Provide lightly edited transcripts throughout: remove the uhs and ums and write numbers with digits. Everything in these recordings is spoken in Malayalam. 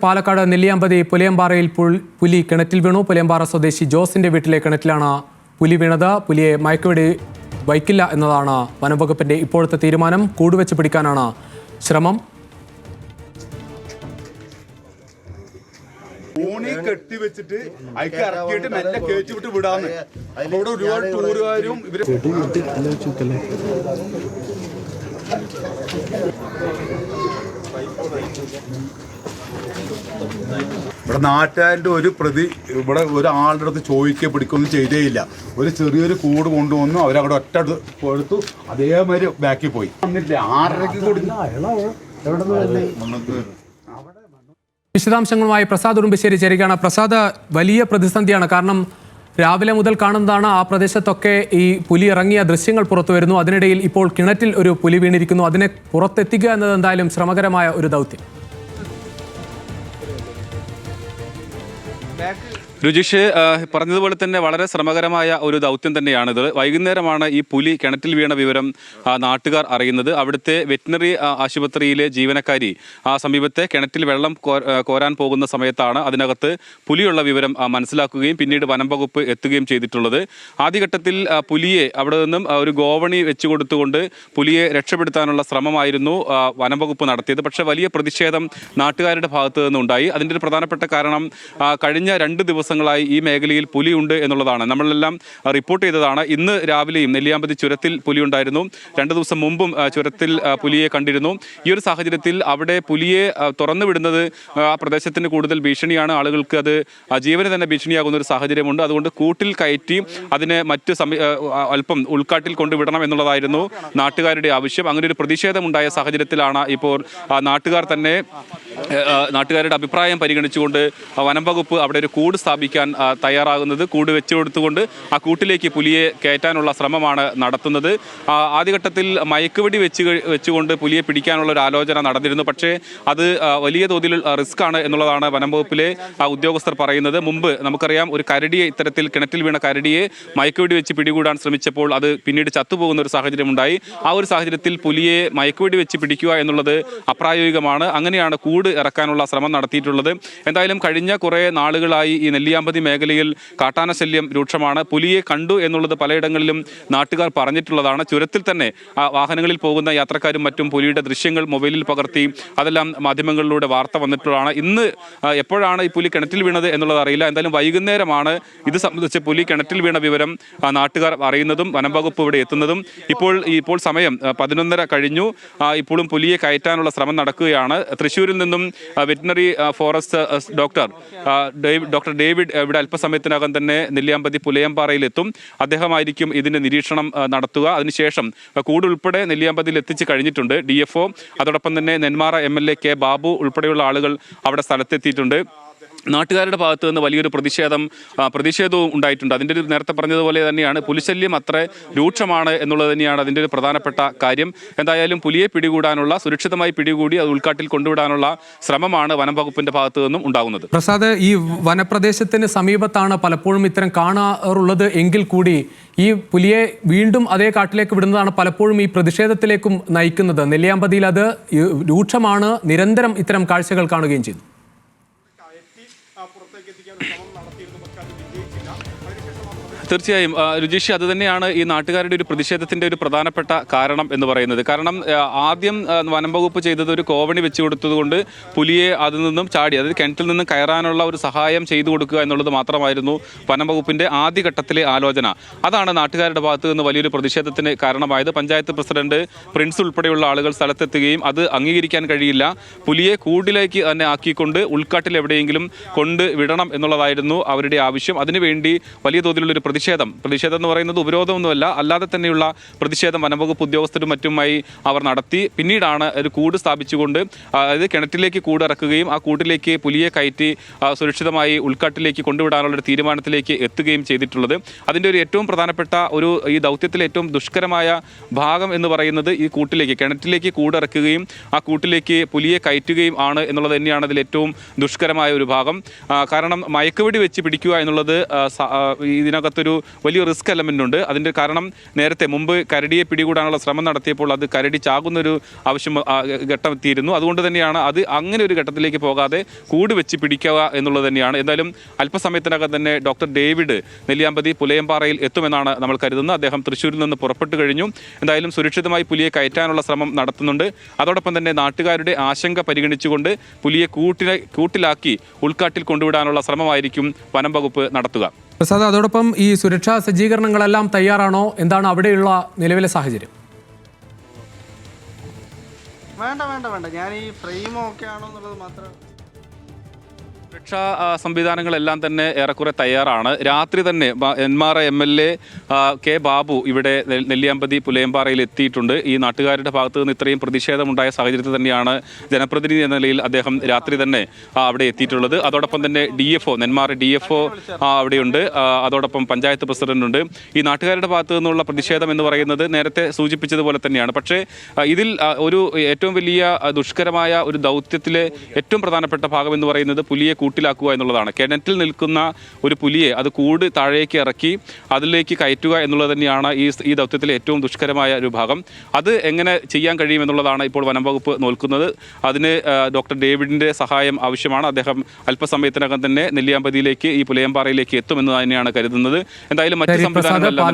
പാലക്കാട് നെല്ലിയാമ്പതി പുലയമ്പാറയിൽ പുലി കിണറ്റിൽ വീണു. പുലയമ്പാറ സ്വദേശി ജോസിന്റെ വീട്ടിലെ കിണറ്റിലാണ് പുലി വീണത്. പുലിയെ മയക്കുവെടി വയ്ക്കില്ല എന്നതാണ് വനംവകുപ്പിന്റെ ഇപ്പോഴത്തെ തീരുമാനം. കൂടുവെച്ച് പിടിക്കാനാണ് ശ്രമം. കെട്ടിവെച്ചിട്ട് അയക്ക് ഇറക്കിയിട്ട് മെല്ലെ കേറ്റി വിട്ട് വിടാന്ന്. അവിടെ ഒരുപാട് ടൂറുകാരും ഇവിടെ നാട്ടുകാരുടെ ഒരു പ്രതി ഇവിടെ ഒരാളുടെ അടുത്ത് ചോദിക്കുക പിടിക്കൊന്നും ചെയ്തേയില്ല. ഒരു ചെറിയൊരു കൂട് കൊണ്ടുവന്നു, അവരവിടെ ഒറ്റ കൊടുത്തു, അതേമാതിരി ബാക്കിൽ പോയി. വന്നിട്ടില്ല 6:30 കൊടുത്തു. വിശദാംശങ്ങളുമായി പ്രസാദ് ഉടുമ്പശ്ശേരി ചേരുകയാണ്. പ്രസാദ്, വലിയ പ്രതിസന്ധിയാണ്. കാരണം രാവിലെ മുതൽ കാണുന്നതാണ് ആ പ്രദേശത്തൊക്കെ ഈ പുലി ഇറങ്ങിയ ദൃശ്യങ്ങൾ പുറത്തു വരുന്നു. അതിനിടയിൽ ഇപ്പോൾ കിണറ്റിൽ ഒരു പുലി വീണിരിക്കുന്നു. അതിനെ പുറത്തെത്തിക്കുക എന്നത് എന്തായാലും ശ്രമകരമായ ഒരു ദൗത്യം. രുചിഷ് പറഞ്ഞതുപോലെ തന്നെ വളരെ ശ്രമകരമായ ഒരു ദൗത്യം തന്നെയാണിത്. വൈകുന്നേരമാണ് ഈ പുലി കിണറ്റിൽ വീണ വിവരം നാട്ടുകാർ അറിയുന്നത്. അവിടുത്തെ വെറ്റിനറി ആശുപത്രിയിലെ ജീവനക്കാരി സമീപത്തെ കിണറ്റിൽ വെള്ളം കോരാൻ പോകുന്ന സമയത്താണ് അതിനകത്ത് പുലിയുള്ള വിവരം മനസ്സിലാക്കുകയും പിന്നീട് വനം വകുപ്പ് എത്തുകയും ചെയ്തിട്ടുള്ളത്. ആദ്യഘട്ടത്തിൽ പുലിയെ അവിടെ നിന്നും ഒരു ഗോവണി വെച്ചു കൊടുത്തുകൊണ്ട് പുലിയെ രക്ഷപ്പെടുത്താനുള്ള ശ്രമമായിരുന്നു വനം വകുപ്പ് നടത്തിയത്. പക്ഷേ വലിയ പ്രതിഷേധം നാട്ടുകാരുടെ ഭാഗത്തു നിന്നുണ്ടായി. അതിൻ്റെ ഒരു പ്രധാനപ്പെട്ട കാരണം കഴിഞ്ഞ 2 ദിവസങ്ങളായി ഈ മേഖലയിൽ പുലിയുണ്ട് എന്നുള്ളതാണ്. നമ്മളെല്ലാം റിപ്പോർട്ട് ചെയ്തതാണ്. ഇന്ന് രാവിലെയും നെല്ലിയാമ്പതി ചുരത്തിൽ പുലിയുണ്ടായിരുന്നു. 2 ദിവസം മുമ്പും ചുരത്തിൽ പുലിയെ കണ്ടിരുന്നു. ഈ ഒരു സാഹചര്യത്തിൽ അവിടെ പുലിയെ തുറന്നു വിടുന്നത് ആ പ്രദേശത്തിന് കൂടുതൽ ഭീഷണിയാണ്. ആളുകൾക്ക് അത് ജീവന് തന്നെ ഭീഷണിയാകുന്ന ഒരു സാഹചര്യമുണ്ട്. അതുകൊണ്ട് കൂട്ടിൽ കയറ്റി അതിനെ മറ്റ് അല്പം ഉൾക്കാട്ടിൽ കൊണ്ടുവിടണം എന്നുള്ളതായിരുന്നു നാട്ടുകാരുടെ ആവശ്യം. അങ്ങനെ ഒരു പ്രതിഷേധമുണ്ടായ സാഹചര്യത്തിലാണ് ഇപ്പോൾ നാട്ടുകാരുടെ അഭിപ്രായം പരിഗണിച്ചുകൊണ്ട് വനം വകുപ്പ് അവിടെ ഒരു കൂട് സ്ഥാപിക്കാൻ തയ്യാറാകുന്നത്. കൂട് വെച്ചു കൊടുത്തുകൊണ്ട് ആ കൂട്ടിലേക്ക് പുലിയെ കയറ്റാനുള്ള ശ്രമമാണ് നടത്തുന്നത്. ആദ്യഘട്ടത്തിൽ മയക്കുവെടി വെച്ചുകൊണ്ട് പുലിയെ പിടിക്കാനുള്ള ഒരു ആലോചന നടന്നിരുന്നു. പക്ഷേ അത് വലിയ തോതിൽ റിസ്ക് ആണ് എന്നുള്ളതാണ് വനം വകുപ്പിലെ ഉദ്യോഗസ്ഥർ പറയുന്നത്. മുമ്പ് നമുക്കറിയാം, ഒരു കരടിയെ ഇത്തരത്തിൽ കിണറ്റിൽ വീണ കരടിയെ മയക്കുവെടി വെച്ച് പിടികൂടാൻ ശ്രമിച്ചപ്പോൾ അത് പിന്നീട് ചത്തുപോകുന്ന ഒരു സാഹചര്യം ഉണ്ടായി. ആ ഒരു സാഹചര്യത്തിൽ പുലിയെ മയക്കുവെടി വെച്ച് പിടിക്കുക എന്നുള്ളത് അപ്രായോഗികമാണ്. അങ്ങനെയാണ് കൂട് ഇറക്കാനുള്ള ശ്രമം നടത്തിയിട്ടുള്ളത്. എന്തായാലും കഴിഞ്ഞ കുറേ നാളുകളായി ഈ നെല്ലിയാമ്പതി മേഖലയിൽ കാട്ടാന ശല്യം രൂക്ഷമാണ്. പുലിയെ കണ്ടു എന്നുള്ളത് പലയിടങ്ങളിലും നാട്ടുകാർ പറഞ്ഞിട്ടുള്ളതാണ്. ചുരത്തിൽ തന്നെ വാഹനങ്ങളിൽ പോകുന്ന യാത്രക്കാരും മറ്റും പുലിയുടെ ദൃശ്യങ്ങൾ മൊബൈലിൽ പകർത്തി അതെല്ലാം മാധ്യമങ്ങളിലൂടെ വാർത്ത വന്നിട്ടുള്ളതാണ്. ഇന്ന് എപ്പോഴാണ് ഈ പുലി കിണറ്റിൽ വീണത് എന്നുള്ളത് അറിയില്ല. എന്തായാലും വൈകുന്നേരമാണ് ഇത് സംബന്ധിച്ച് പുലി കിണറ്റിൽ വീണ വിവരം നാട്ടുകാർ അറിയുന്നതും വനം വകുപ്പ് ഇവിടെ എത്തുന്നതും. ഇപ്പോൾ സമയം 11:30 കഴിഞ്ഞു. ഇപ്പോഴും പുലിയെ കയറ്റാനുള്ള ശ്രമം നടക്കുകയാണ്. തൃശ്ശൂരിൽ നിന്നും വെറ്റിനറി ഫോറസ്റ്റ് ഡോക്ടർ ഡേവിഡ് ഇവിടെ അല്പസമയത്തിനകം തന്നെ നെല്ലിയാമ്പതി പുലയമ്പാറയിലെത്തും. അദ്ദേഹമായിരിക്കും ഇതിന്റെ നിരീക്ഷണം നടത്തുക. അതിനുശേഷം കൂട് ഉൾപ്പെടെ നെല്ലിയാമ്പതിയിൽ എത്തിച്ചു കഴിഞ്ഞിട്ടുണ്ട് DFO. അതോടൊപ്പം തന്നെ നെന്മാറ MLA കെ ബാബു ഉൾപ്പെടെയുള്ള ആളുകൾ അവിടെ സ്ഥലത്തെത്തിയിട്ടുണ്ട്. നാട്ടുകാരുടെ ഭാഗത്തു നിന്ന് വലിയൊരു പ്രതിഷേധവും ഉണ്ടായിട്ടുണ്ട്. അതിൻ്റെ ഒരു നേരത്തെ പറഞ്ഞതുപോലെ തന്നെയാണ് പുലിശല്യം അത്ര രൂക്ഷമാണ് എന്നുള്ളത് തന്നെയാണ് അതിൻ്റെ ഒരു പ്രധാനപ്പെട്ട കാര്യം. എന്തായാലും പുലിയെ പിടികൂടാനുള്ള, സുരക്ഷിതമായി പിടികൂടി അത് ഉൾക്കാട്ടിൽ കൊണ്ടുവിടാനുള്ള ശ്രമമാണ് വനം വകുപ്പിന്റെ ഭാഗത്തു നിന്നും ഉണ്ടാകുന്നത്. പ്രസാദ്, ഈ വനപ്രദേശത്തിന് സമീപത്താണ് പലപ്പോഴും ഇത്തരം കാണാറുള്ളത് എങ്കിൽ കൂടി ഈ പുലിയെ വീണ്ടും അതേ കാട്ടിലേക്ക് വിടുന്നതാണ് പലപ്പോഴും ഈ പ്രതിഷേധത്തിലേക്കും നയിക്കുന്നത്. നെല്ലിയാമ്പതിയിൽ അത് രൂക്ഷമാണ്. നിരന്തരം ഇത്തരം കാഴ്ചകൾ കാണുകയും ചെയ്തു. തീർച്ചയായും രുചിഷി, അത് തന്നെയാണ് ഈ നാട്ടുകാരുടെ ഒരു പ്രതിഷേധത്തിൻ്റെ ഒരു പ്രധാനപ്പെട്ട കാരണം എന്ന് പറയുന്നത്. കാരണം ആദ്യം വനം വകുപ്പ് ചെയ്തത് ഒരു കോവണി വെച്ച് കൊടുത്തതുകൊണ്ട് പുലിയെ അതിൽ നിന്നും ചാടി, അതായത് കിണറ്റിൽ നിന്നും കയറാനുള്ള ഒരു സഹായം ചെയ്തു കൊടുക്കുക എന്നുള്ളത് മാത്രമായിരുന്നു വനം വകുപ്പിൻ്റെ ആദ്യഘട്ടത്തിലെ ആലോചന. അതാണ് നാട്ടുകാരുടെ ഭാഗത്ത് നിന്ന് വലിയൊരു പ്രതിഷേധത്തിന് കാരണമായത്. പഞ്ചായത്ത് പ്രസിഡന്റ്, പ്രിൻസ് ഉൾപ്പെടെയുള്ള ആളുകൾ സ്ഥലത്തെത്തുകയും അത് അംഗീകരിക്കാൻ കഴിയില്ല, പുലിയെ കൂടിലേക്ക് തന്നെ ആക്കിക്കൊണ്ട് ഉൾക്കാട്ടിൽ എവിടെയെങ്കിലും കൊണ്ട് വിടണം എന്നുള്ളതായിരുന്നു അവരുടെ ആവശ്യം. അതിനുവേണ്ടി വലിയ തോതിലുള്ളൊരു പ്രതിഷേധം എന്ന് പറയുന്നത് ഉപരോധമൊന്നുമല്ല, അല്ലാതെ തന്നെയുള്ള പ്രതിഷേധം വനംവകുപ്പ് ഉദ്യോഗസ്ഥരും മറ്റുമായി അവർ നടത്തി. പിന്നീടാണ് ഒരു കൂട് സ്ഥാപിച്ചുകൊണ്ട്, അതായത് കിണറ്റിലേക്ക് കൂട് ഇറക്കുകയും ആ കൂട്ടിലേക്ക് പുലിയെ കയറ്റി സുരക്ഷിതമായി ഉൾക്കാട്ടിലേക്ക് കൊണ്ടുവിടാനുള്ളൊരു തീരുമാനത്തിലേക്ക് എത്തുകയും ചെയ്തിട്ടുള്ളത്. അതിൻ്റെ ഒരു ഏറ്റവും പ്രധാനപ്പെട്ട ഈ ദൗത്യത്തിലെ ഏറ്റവും ദുഷ്കരമായ ഭാഗം എന്ന് പറയുന്നത് ഈ കിണറ്റിലേക്ക് കൂടിറക്കുകയും ആ കൂട്ടിലേക്ക് പുലിയെ കയറ്റുകയും ആണ് എന്നുള്ളത് തന്നെയാണ് അതിൽ ഏറ്റവും ദുഷ്കരമായ ഒരു ഭാഗം. കാരണം മയക്കുവെടി വെച്ച് പിടിക്കുക എന്നുള്ളത് ഇതിനകത്തൊരു ഒരു വലിയ റിസ്ക് എലമെൻ്റ് ഉണ്ട്. അതിൻ്റെ കാരണം നേരത്തെ മുമ്പ് കരടിയെ പിടികൂടാനുള്ള ശ്രമം നടത്തിയപ്പോൾ അത് കരടി ചാകുന്നൊരു ആവശ്യം ഘട്ടം എത്തിയിരുന്നു. അതുകൊണ്ട് തന്നെയാണ് അത് അങ്ങനെ ഒരു ഘട്ടത്തിലേക്ക് പോകാതെ കൂട് വെച്ച് പിടിക്കുക എന്നുള്ളത് തന്നെയാണ്. എന്തായാലും അല്പസമയത്തിനകം തന്നെ ഡോക്ടർ ഡേവിഡ് നെല്ലിയാമ്പതി പുലയമ്പാറയിൽ എത്തുമെന്നാണ് നമ്മൾ കരുതുന്നത്. അദ്ദേഹം തൃശ്ശൂരിൽ നിന്ന് പുറപ്പെട്ടു കഴിഞ്ഞു. എന്തായാലും സുരക്ഷിതമായി പുലിയെ കയറ്റാനുള്ള ശ്രമം നടത്തുന്നുണ്ട്. അതോടൊപ്പം തന്നെ നാട്ടുകാരുടെ ആശങ്ക പരിഗണിച്ചുകൊണ്ട് പുലിയെ കൂട്ടിലാക്കി ഉൾക്കാട്ടിൽ കൊണ്ടുവിടാനുള്ള ശ്രമമായിരിക്കും വനം വകുപ്പ് നടത്തുക. പ്രസാദ്, അതോടൊപ്പം ഈ സുരക്ഷാ സജ്ജീകരണങ്ങളെല്ലാം തയ്യാറാണോ? എന്താണ് അവിടെയുള്ള നിലവിലെ സാഹചര്യം? വേണ്ട ഞാൻ ഈ ഫ്രെയിമോ ഒക്കെ ആണോ എന്നുള്ളത് മാത്രം. സുരക്ഷാ സംവിധാനങ്ങളെല്ലാം തന്നെ ഏറെക്കുറെ തയ്യാറാണ്. രാത്രി തന്നെ നെന്മാറ MLA കെ ബാബു ഇവിടെ നെല്ലിയാമ്പതി പുലയമ്പാറയിൽ എത്തിയിട്ടുണ്ട്. ഈ നാട്ടുകാരുടെ ഭാഗത്ത് നിന്ന് ഇത്രയും പ്രതിഷേധമുണ്ടായ സാഹചര്യത്തിൽ തന്നെയാണ് ജനപ്രതിനിധി എന്ന നിലയിൽ അദ്ദേഹം രാത്രി തന്നെ അവിടെ എത്തിയിട്ടുള്ളത്. അതോടൊപ്പം തന്നെ DFO നെന്മാറ DFO അവിടെയുണ്ട്. അതോടൊപ്പം പഞ്ചായത്ത് പ്രസിഡന്റുണ്ട്. ഈ നാട്ടുകാരുടെ ഭാഗത്തു നിന്നുള്ള പ്രതിഷേധം എന്ന് പറയുന്നത് നേരത്തെ സൂചിപ്പിച്ചതുപോലെ തന്നെയാണ്. പക്ഷേ ഇതിൽ ഒരു ഏറ്റവും വലിയ ദുഷ്കരമായ ഒരു ദൗത്യത്തിലെ ഏറ്റവും പ്രധാനപ്പെട്ട ഭാഗം എന്ന് പറയുന്നത് പുലിയെ കൂട്ടിലാക്കുക എന്നുള്ളതാണ്. കിണറ്റിൽ നിൽക്കുന്ന ഒരു പുലിയെ അത് കൂട് താഴേക്ക് ഇറക്കി അതിലേക്ക് കയറ്റുക എന്നുള്ളത് തന്നെയാണ് ഈ ദൗത്യത്തിലെ ഏറ്റവും ദുഷ്കരമായ ഒരു ഭാഗം. അത് എങ്ങനെ ചെയ്യാൻ കഴിയുമെന്നുള്ളതാണ് ഇപ്പോൾ വനം വകുപ്പ് നോക്കുന്നത്. അതിന് ഡോക്ടർ ഡേവിഡിന്റെ സഹായം ആവശ്യമാണ്. അദ്ദേഹം അല്പസമയത്തിനകം തന്നെ നെല്ലിയാമ്പതിയിലേക്ക് ഈ പുലയമ്പാറയിലേക്ക് എത്തുമെന്ന് തന്നെയാണ് കരുതുന്നത്. എന്തായാലും മറ്റ് സംവിധാനങ്ങളെല്ലാം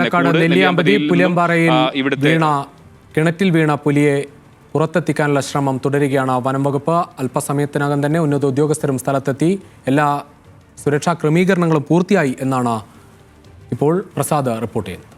കിണറ്റിൽ വീണ പുലിയെ പുറത്തെത്തിക്കാനുള്ള ശ്രമം തുടരുകയാണ് വനം വകുപ്പ്. അല്പസമയത്തിനകം തന്നെ ഉന്നത ഉദ്യോഗസ്ഥരും സ്ഥലത്തെത്തി എല്ലാ സുരക്ഷാ ക്രമീകരണങ്ങളും പൂർത്തിയായി എന്നാണ് ഇപ്പോൾ പ്രസാദ് റിപ്പോർട്ട് ചെയ്യുന്നത്.